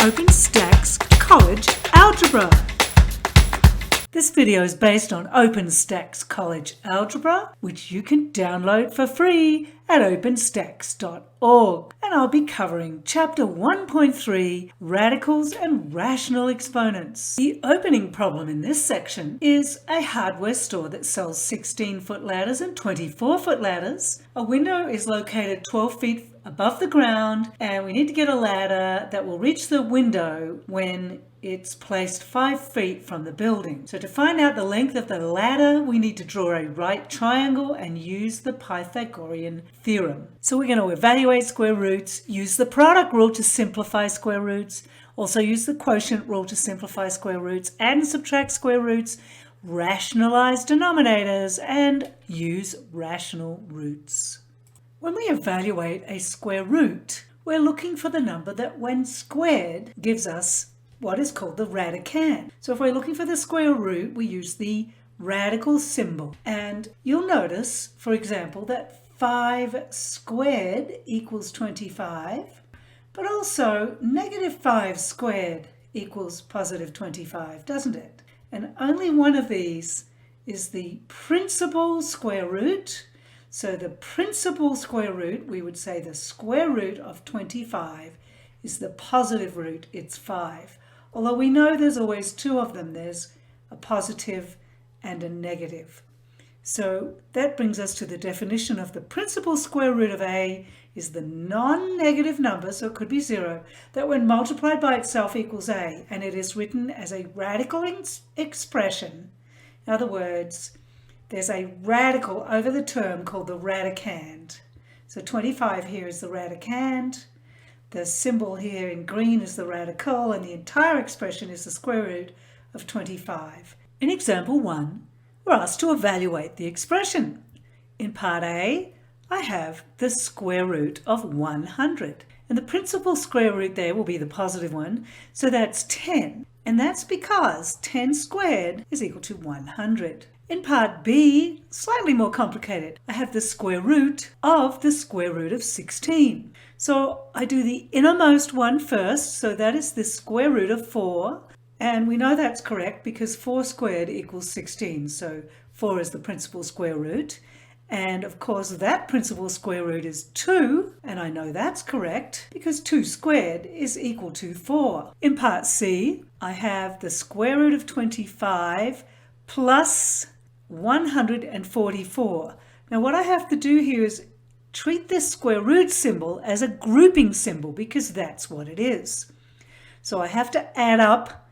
OpenStax College Algebra. This video is based on OpenStax College Algebra, which you can download for free at openstax.org. And I'll be covering Chapter 1.3, Radicals and Rational Exponents. The opening problem in this section is a hardware store that sells 16-foot ladders and 24-foot ladders. A window is located 12 feet above the ground, and we need to get a ladder that will reach the window when it's placed 5 feet from the building. So to find out the length of the ladder, we need to draw a right triangle and use the Pythagorean theorem. So we're going to evaluate square roots, use the product rule to simplify square roots, also use the quotient rule to simplify square roots and subtract square roots, rationalize denominators, and use rational roots. When we evaluate a square root, we're looking for the number that when squared gives us what is called the radicand. So if we're looking for the square root, we use the radical symbol. And you'll notice, for example, that 5 squared equals 25, but also negative 5 squared equals positive 25, doesn't it? And only one of these is the principal square root. So the principal square root, we would say the square root of 25 is the positive root, it's 5. Although we know there's always two of them, there's a positive and a negative. So that brings us to the definition of the principal square root of a is the non-negative number, so it could be 0, that when multiplied by itself equals a, and it is written as a radical expression. In other words, there's a radical over the term called the radicand. So 25 here is the radicand. The symbol here in green is the radical, and the entire expression is the square root of 25. In example 1, we're asked to evaluate the expression. In part A, I have the square root of 100. And the principal square root there will be the positive one, so that's 10. And that's because 10 squared is equal to 100. In part B, slightly more complicated, I have the square root of the square root of 16. So I do the innermost one first, so that is the square root of 4. And we know that's correct because 4 squared equals 16. So 4 is the principal square root. And of course that principal square root is 2. And I know that's correct because 2 squared is equal to 4. In part C, I have the square root of 25 plus 144. Now what I have to do here is treat this square root symbol as a grouping symbol because that's what it is. So I have to add up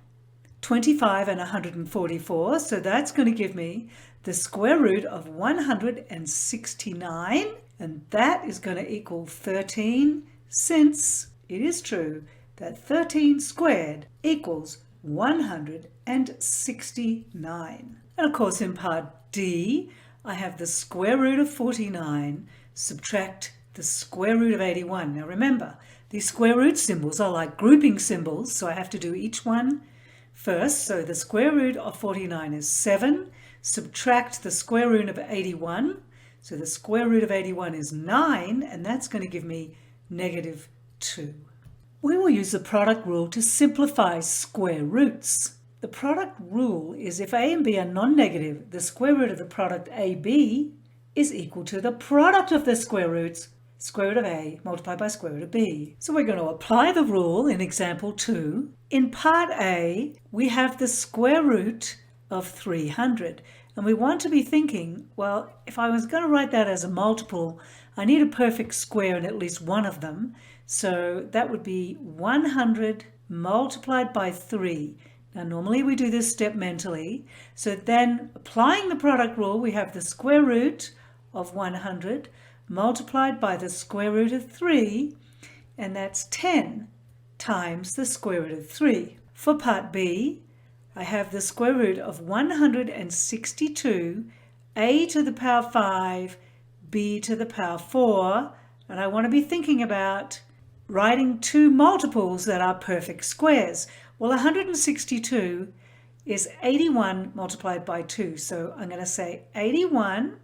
25 and 144, so that's going to give me the square root of 169, and that is going to equal 13, since it is true that 13 squared equals 169. And of course in part D, I have the square root of 49, subtract the square root of 81. Now remember, these square root symbols are like grouping symbols, so I have to do each one first. So the square root of 49 is 7, subtract the square root of 81. So the square root of 81 is 9, and that's going to give me negative 2. We will use the product rule to simplify square roots. The product rule is if a and b are non-negative, the square root of the product ab is equal to the product of the square roots, square root of a multiplied by square root of b. So we're going to apply the rule in example 2. In part A, we have the square root of 300. And we want to be thinking, well, if I was going to write that as a multiple, I need a perfect square in at least one of them. So that would be 100 multiplied by 3. Now normally we do this step mentally. So then applying the product rule, we have the square root of 100 multiplied by the square root of 3, and that's 10 times the square root of 3. For part B, I have the square root of 162, a to the power 5, b to the power 4, and I want to be thinking about writing two multiples that are perfect squares. Well, 162 is 81 multiplied by 2, so I'm going to say 81.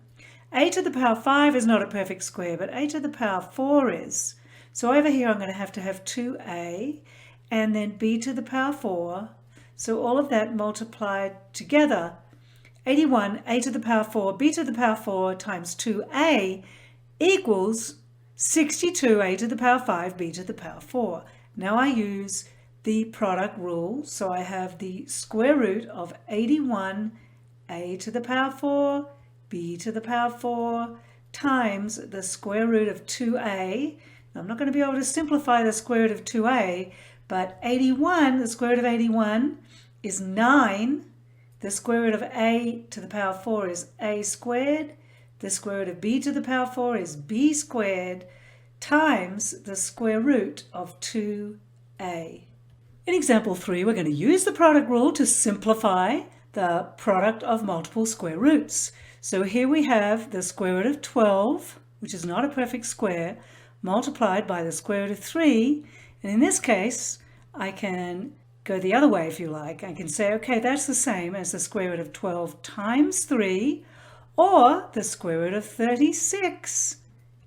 A to the power 5 is not a perfect square, but a to the power 4 is. So over here I'm going to have 2a, and then b to the power 4. So all of that multiplied together, 81 a to the power 4 b to the power 4 times 2a equals 62 a to the power 5 b to the power 4. Now I use the product rule, so I have the square root of 81 a to the power 4 b to the power 4 times the square root of 2a. Now, I'm not going to be able to simplify the square root of 2a, but 81, the square root of 81 is 9. The square root of a to the power 4 is a squared. The square root of b to the power 4 is b squared times the square root of 2a. In example 3, we're going to use the product rule to simplify the product of multiple square roots. So here we have the square root of 12, which is not a perfect square, multiplied by the square root of 3. And in this case, I can go the other way if you like. I can say, okay, that's the same as the square root of 12 times 3, or the square root of 36.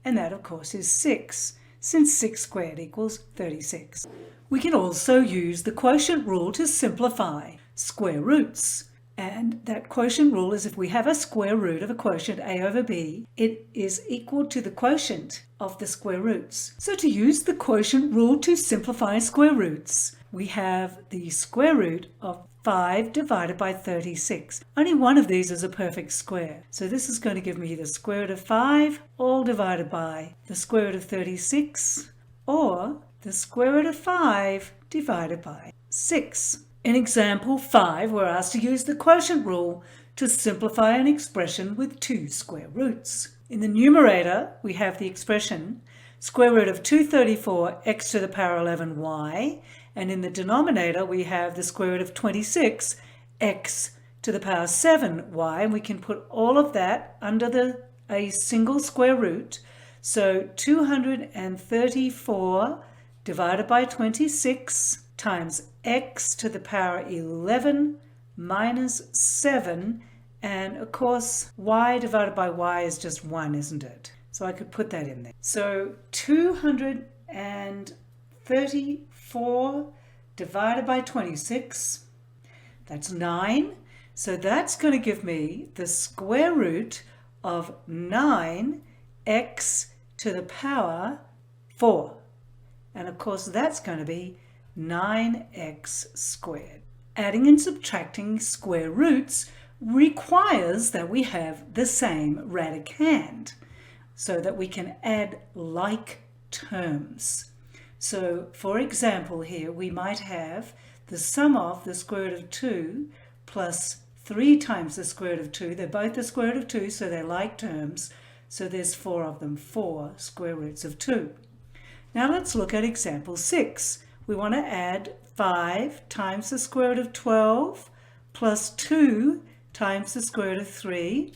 And that, of course, is 6, since 6 squared equals 36. We can also use the quotient rule to simplify square roots. And that quotient rule is if we have a square root of a quotient a over b, it is equal to the quotient of the square roots. So to use the quotient rule to simplify square roots, we have the square root of 5 divided by 36. Only one of these is a perfect square. So this is going to give me the square root of 5 all divided by the square root of 36, or the square root of 5 divided by 6. In example 5, we're asked to use the quotient rule to simplify an expression with two square roots. In the numerator, we have the expression square root of 234 x to the power 11 y, and in the denominator, we have the square root of 26 x to the power 7 y, and we can put all of that under a single square root. So 234 divided by 26 times x to the power 11 minus 7, and of course y divided by y is just 1, isn't it? So I could put that in there. So 234 divided by 26, that's 9. So that's going to give me the square root of 9x to the power 4. And of course that's going to be 9x squared. Adding and subtracting square roots requires that we have the same radicand so that we can add like terms. So for example here we might have the sum of the square root of 2 plus 3 times the square root of 2. They're both the square root of 2, so they're like terms. So there's 4 of them, 4 square roots of 2. Now let's look at example 6. We want to add 5 times the square root of 12 plus 2 times the square root of 3.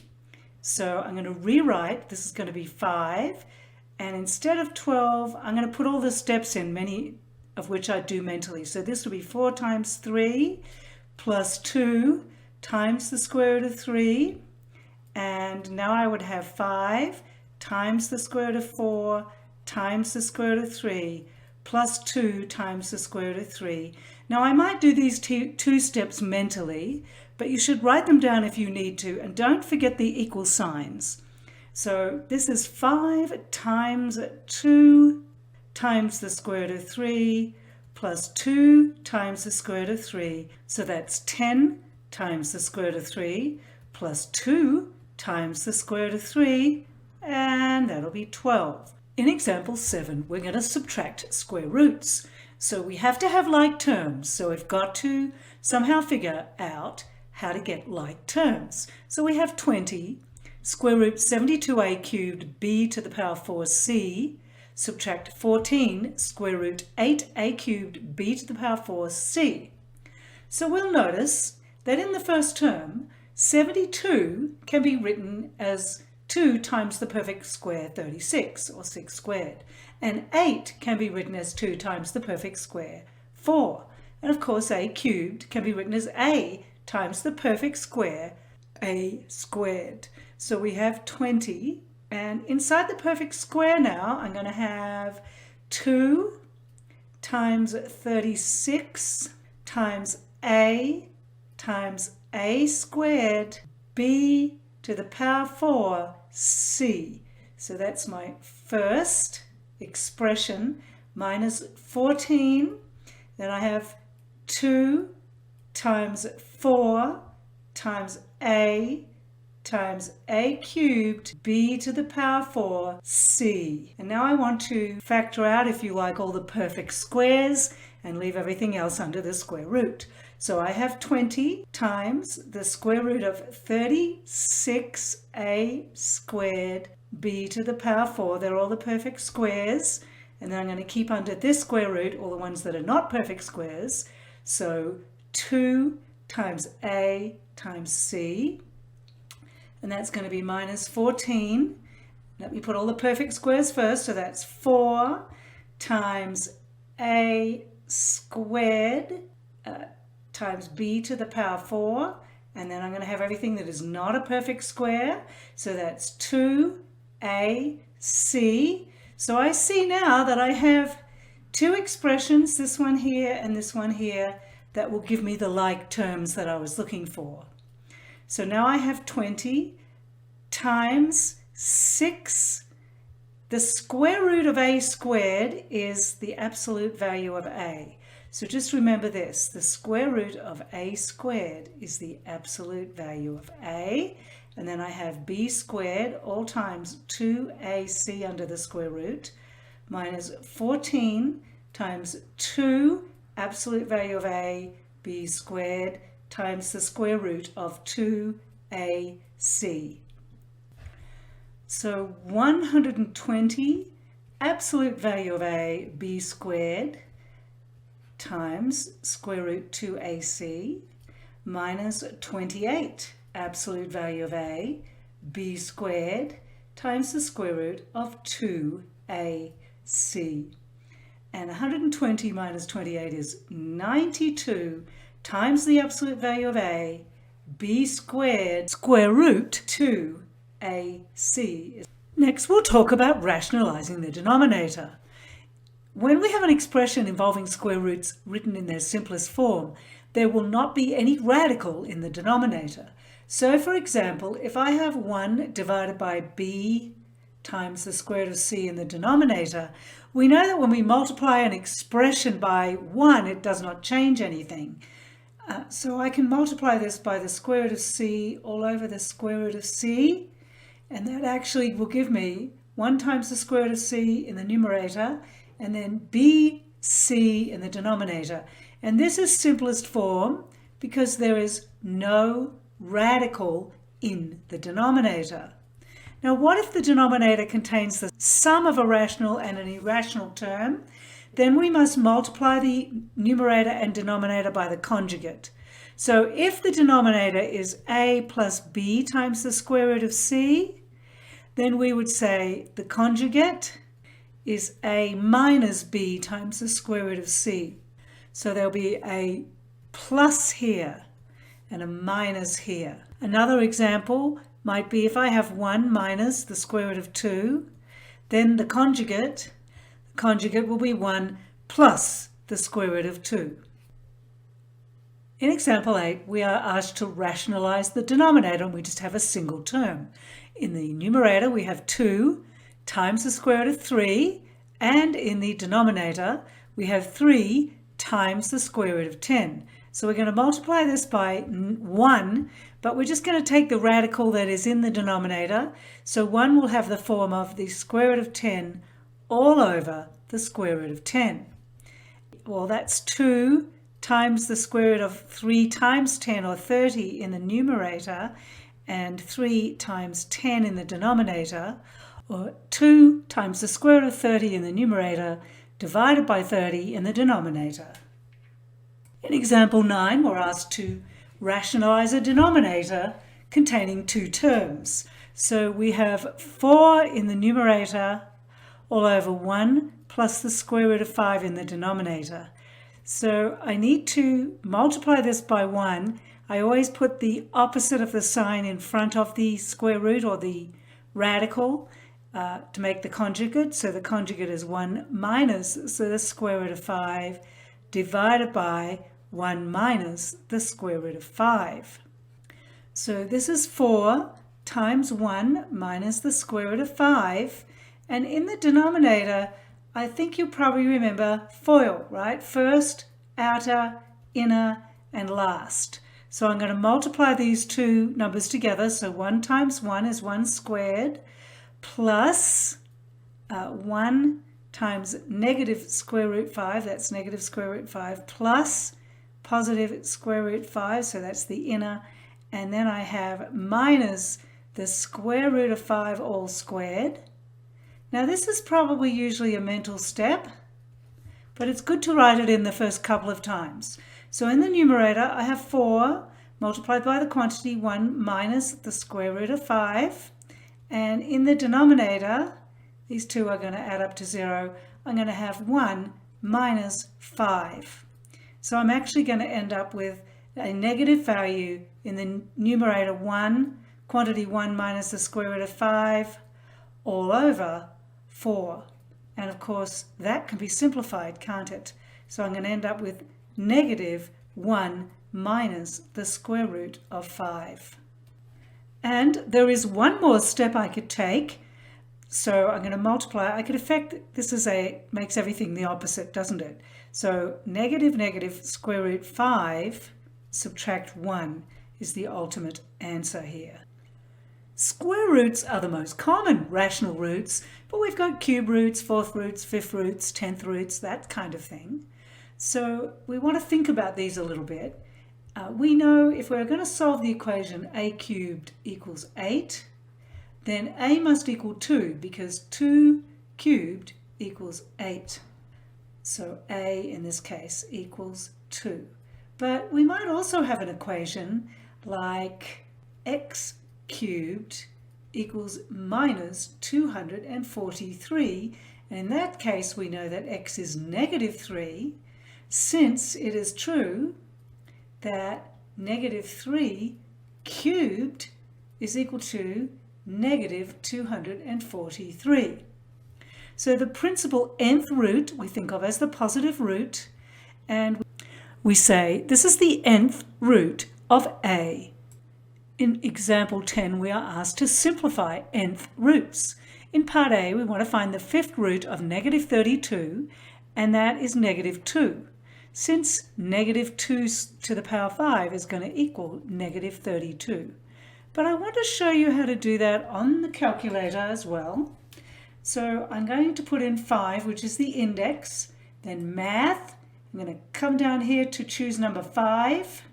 So I'm going to rewrite, this is going to be 5, and instead of 12, I'm going to put all the steps in, many of which I do mentally. So this will be 4 times 3 plus 2 times the square root of 3, and now I would have 5 times the square root of 4 times the square root of 3 plus 2 times the square root of 3. Now I might do these two steps mentally, but you should write them down if you need to, and don't forget the equal signs. So this is 5 times 2 times the square root of 3 plus 2 times the square root of 3. So that's 10 times the square root of 3 plus 2 times the square root of 3, and that'll be 12. In example 7, we're going to subtract square roots. So we have to have like terms. So we've got to somehow figure out how to get like terms. So we have 20, square root 72a cubed b to the power 4c, subtract 14, square root 8a cubed b to the power 4c. So we'll notice that in the first term, 72 can be written as 2 times the perfect square 36, or 6 squared. And 8 can be written as 2 times the perfect square 4. And of course a cubed can be written as a times the perfect square a squared. So we have 20, and inside the perfect square now I'm going to have 2 times 36 times a squared b to the power 4 c. So that's my first expression, minus 14. Then I have 2 times 4 times a cubed b to the power 4 c. And now I want to factor out, if you like, all the perfect squares and leave everything else under the square root. So I have 20 times the square root of 36a squared b to the power 4. They're all the perfect squares. And then I'm going to keep under this square root all the ones that are not perfect squares. So 2 times a times c. And that's going to be minus 14. Let me put all the perfect squares first. So that's 4 times a squared times b to the power 4. And then I'm going to have everything that is not a perfect square. So that's 2ac. So I see now that I have two expressions, this one here and this one here, that will give me the like terms that I was looking for. So now I have 20 times 6. The square root of a squared is the absolute value of a. So just remember this, the square root of a squared is the absolute value of a. And then I have b squared all times 2ac under the square root, minus 14 times 2 absolute value of a, b squared, times the square root of 2ac. So 120 absolute value of a, b squared, times square root 2ac, minus 28 absolute value of a, b squared, times the square root of 2ac. And 120 minus 28 is 92 times the absolute value of a, b squared, square root 2ac. Next, we'll talk about rationalizing the denominator. When we have an expression involving square roots written in their simplest form, there will not be any radical in the denominator. So, for example, if I have 1 divided by b times the square root of c in the denominator, we know that when we multiply an expression by 1, it does not change anything. So I can multiply this by the square root of c all over the square root of c, and that actually will give me 1 times the square root of c in the numerator, and then bc in the denominator. And this is simplest form because there is no radical in the denominator. Now, what if the denominator contains the sum of a rational and an irrational term? Then we must multiply the numerator and denominator by the conjugate. So if the denominator is a plus b times the square root of c, then we would say the conjugate is a minus b times the square root of c. So there'll be a plus here and a minus here. Another example might be if I have 1 minus the square root of 2, then the conjugate will be 1 plus the square root of 2. In example 8, we are asked to rationalize the denominator, and we just have a single term. In the numerator, we have 2 times the square root of 3, and in the denominator, we have 3 times the square root of 10. So we're going to multiply this by 1, but we're just going to take the radical that is in the denominator. So 1 will have the form of the square root of 10 all over the square root of 10. Well, that's 2 times the square root of 3 times 10, or 30 in the numerator, and 3 times 10 in the denominator, or 2 times the square root of 30 in the numerator divided by 30 in the denominator. In example 9, we're asked to rationalize a denominator containing 2 terms. So we have 4 in the numerator all over 1 plus the square root of 5 in the denominator. So I need to multiply this by 1. I always put the opposite of the sign in front of the square root or the radical. to make the conjugate. So the conjugate is 1 minus the square root of 5 divided by 1 minus the square root of 5. So this is 4 times 1 minus the square root of 5. And in the denominator, I think you'll probably remember FOIL, right? First, outer, inner, and last. So I'm going to multiply these two numbers together. So 1 times 1 is 1 squared plus 1 times negative square root 5, that's negative square root 5, plus positive square root 5, so that's the inner, and then I have minus the square root of 5 all squared. Now this is probably usually a mental step, but it's good to write it in the first couple of times. So in the numerator I have 4 multiplied by the quantity 1 minus the square root of 5, and in the denominator these two are going to add up to 0. I'm going to have 1 minus 5. So I'm actually going to end up with a negative value in the numerator 1, quantity 1 minus the square root of 5, all over 4. And of course that can be simplified, can't it? So I'm going to end up with negative 1 minus the square root of 5. And there is one more step I could take. So I'm going to multiply. I could makes everything the opposite, doesn't it? So negative square root 5 subtract 1 is the ultimate answer here. Square roots are the most common rational roots, but we've got cube roots, fourth roots, fifth roots, 10th roots, that kind of thing. So we want to think about these a little bit. We know if we're going to solve the equation a cubed equals 8, then a must equal 2 because 2 cubed equals 8. So a in this case equals 2. But we might also have an equation like x cubed equals minus 243. And in that case we know that x is negative 3, since it is true that negative 3 cubed is equal to negative 243. So the principal nth root we think of as the positive root, and we say this is the nth root of a. In example 10 we are asked to simplify nth roots. In part A we want to find the fifth root of negative 32, and that is negative 2. Since negative 2 to the power 5 is going to equal negative 32. But I want to show you how to do that on the calculator as well. So I'm going to put in 5, which is the index, then math. I'm going to come down here to choose number 5,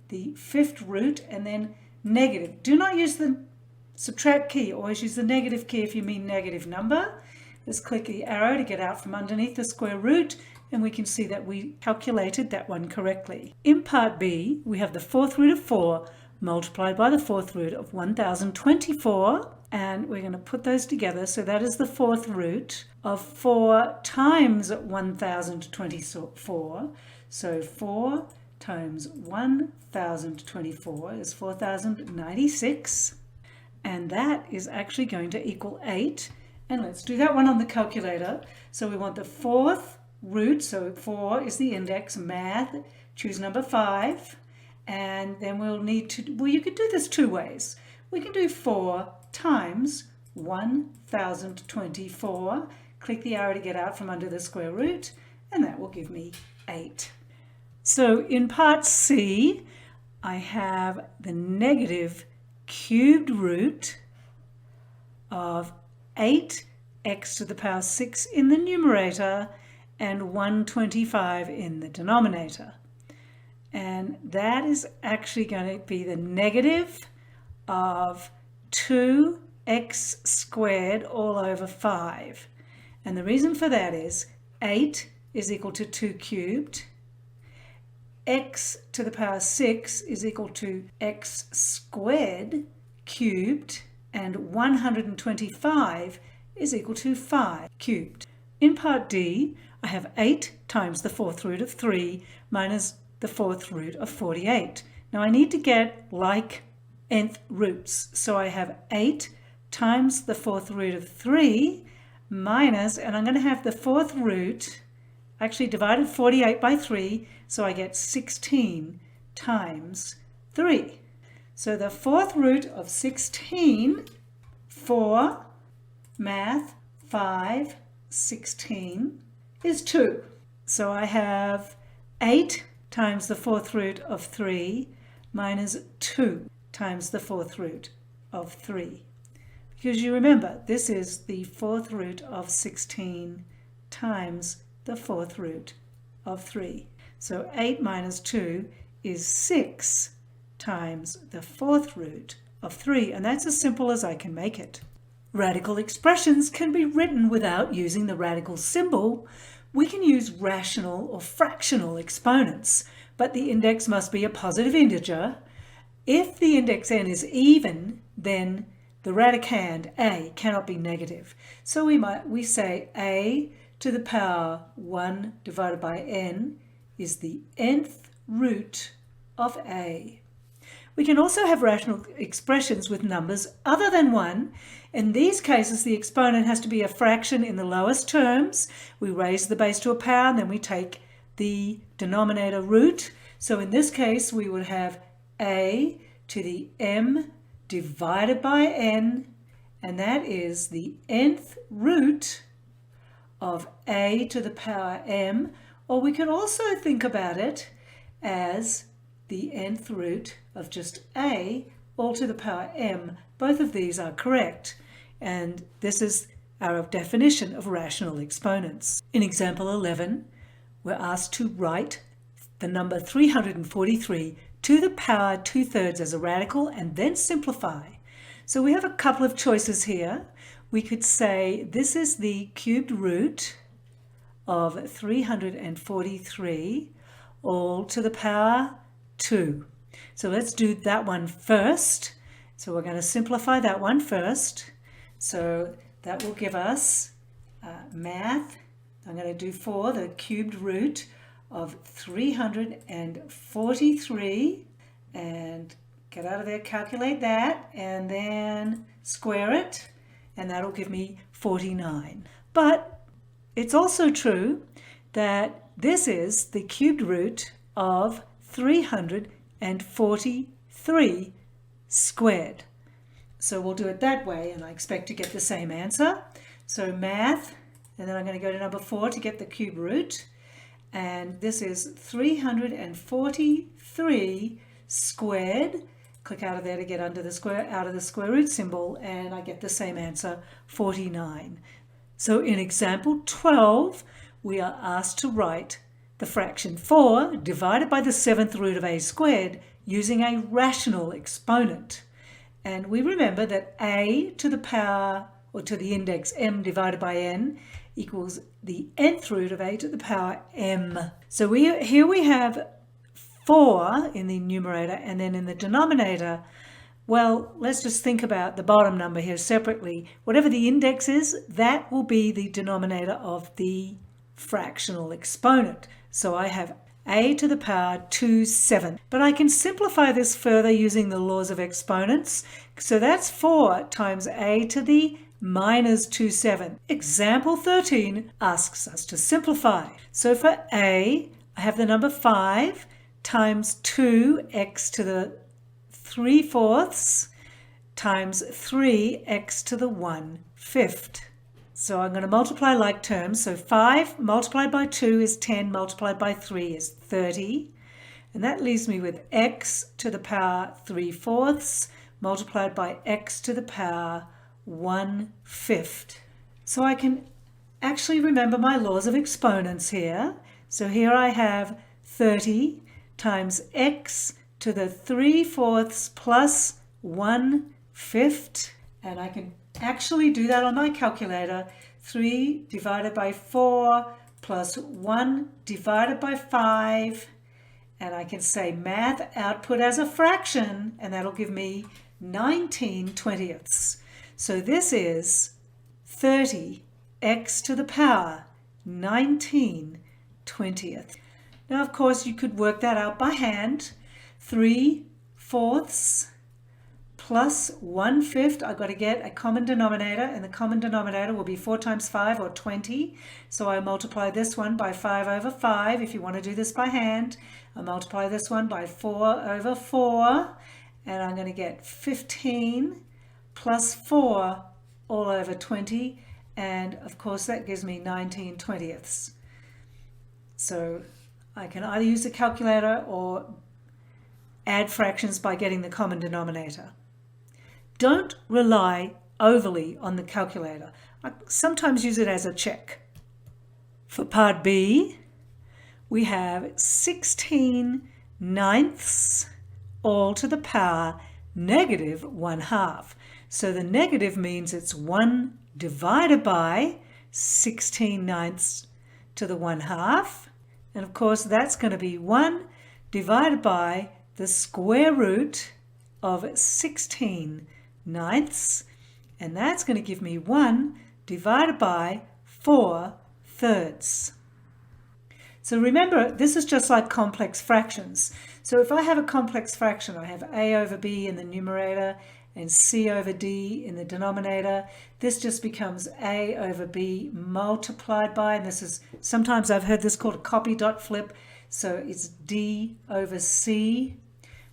the fifth root, and then negative. Do not use the subtract key, always use the negative key if you mean negative number. Let's click the arrow to get out from underneath the square root, and we can see that we calculated that one correctly. In part B, we have the fourth root of 4 multiplied by the fourth root of 1024, and we're going to put those together. So that is the fourth root of 4 times 1024. So 4 times 1024 is 4096, and that is actually going to equal 8. And let's do that one on the calculator. So we want the fourth root, so 4 is the index, math, choose number 5, and then we'll need to, well, you could do this two ways. We can do 4 times 1024, click the arrow to get out from under the square root, and that will give me 8. So in part C, I have the negative cubed root of 8x to the power 6 in the numerator and 125 in the denominator. And that is actually going to be the negative of 2x squared all over 5. And the reason for that is 8 is equal to 2 cubed. X to the power 6 is equal to x squared cubed, and 125 is equal to 5 cubed. In part D, I have 8 times the fourth root of 3 minus the fourth root of 48. Now I need to get like nth roots, so I have 8 times the fourth root of 3 minus, and I'm going to have the fourth root, actually divided 48 by 3, so I get 16 times 3. So the fourth root of 16, 4, math, 5, 16, is 2. So I have 8 times the fourth root of 3 minus 2 times the fourth root of 3. Because you remember, this is the fourth root of 16 times the fourth root of 3. So 8 minus 2 is 6 times the fourth root of 3. And that's as simple as I can make it. Radical expressions can be written without using the radical symbol. We can use rational or fractional exponents, but the index must be a positive integer. If the index n is even, then the radicand a cannot be negative. So we say a to the power 1 divided by n is the nth root of a. We can also have rational expressions with numbers other than 1. In these cases, the exponent has to be a fraction in the lowest terms. We raise the base to a power, and then we take the denominator root. So in this case, we would have a to the m divided by n, and that is the nth root of a to the power m. Or we could also think about it as the nth root of just a all to the power m. Both of these are correct, and this is our definition of rational exponents. In example 11, we're asked to write the number 343 to the power 2/3 as a radical and then simplify. So we have a couple of choices here. We could say this is the cubed root of 343 all to the power 2. So let's do that one first. So we're going to simplify that one first. So that will give us math. I'm going to do for the cubed root of 343, and get out of there, calculate that, and then square it, and that'll give me 49. But it's also true that this is the cubed root of 343 squared. So we'll do it that way, and I expect to get the same answer. So math, and then I'm going to go to number 4 to get the cube root. And this is 343 squared. Click out of there to get out of the square root symbol, and I get the same answer, 49. So in example 12, we are asked to write the fraction 4 divided by the 7th root of a squared using a rational exponent. And we remember that a to the power, or to the index m divided by n, equals the nth root of a to the power m. So here we have 4 in the numerator, and then in the denominator, well, let's just think about the bottom number here separately. Whatever the index is, that will be the denominator of the fractional exponent. So I have a to the power 2/7. But I can simplify this further using the laws of exponents. So that's 4 times a to the minus 2/7. Example 13 asks us to simplify. So for a, I have the number 5 times 2x to the 3/4 times 3x to the 1/5. So I'm going to multiply like terms. So 5 multiplied by 2 is 10, multiplied by 3 is 30. And that leaves me with x to the power 3/4 multiplied by x to the power 1/5. So I can actually remember my laws of exponents here. So here I have 30 times x to the 3/4 plus 1/5. And I can actually do that on my calculator. 3 divided by 4 plus 1 divided by 5. And I can say math output as a fraction, and that'll give me 19/20. So this is 30x to the power 19/20. Now, of course, you could work that out by hand. 3/4 plus 1/5. I've got to get a common denominator, and the common denominator will be 4 times 5 or 20. So I multiply this one by 5 over 5. If you want to do this by hand, I multiply this one by 4 over 4, and I'm going to get 15 plus 4 all over 20, and of course that gives me 19/20. So I can either use a calculator or add fractions by getting the common denominator. Don't rely overly on the calculator. I sometimes use it as a check. For part B, we have 16/9 all to the power negative 1/2. So the negative means it's 1 divided by 16/9 to the 1/2. And of course that's going to be 1 divided by the square root of 16/9, and that's going to give me 1 divided by 4/3. So remember, this is just like complex fractions. So if I have a complex fraction, I have a over b in the numerator and c over d in the denominator. This just becomes a over b multiplied by, and this is, sometimes I've heard this called a copy dot flip, so it's d over c.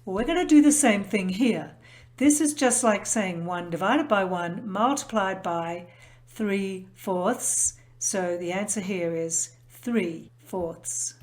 Well, we're going to do the same thing here. This is just like saying 1 divided by 1 multiplied by 3/4. So the answer here is 3/4.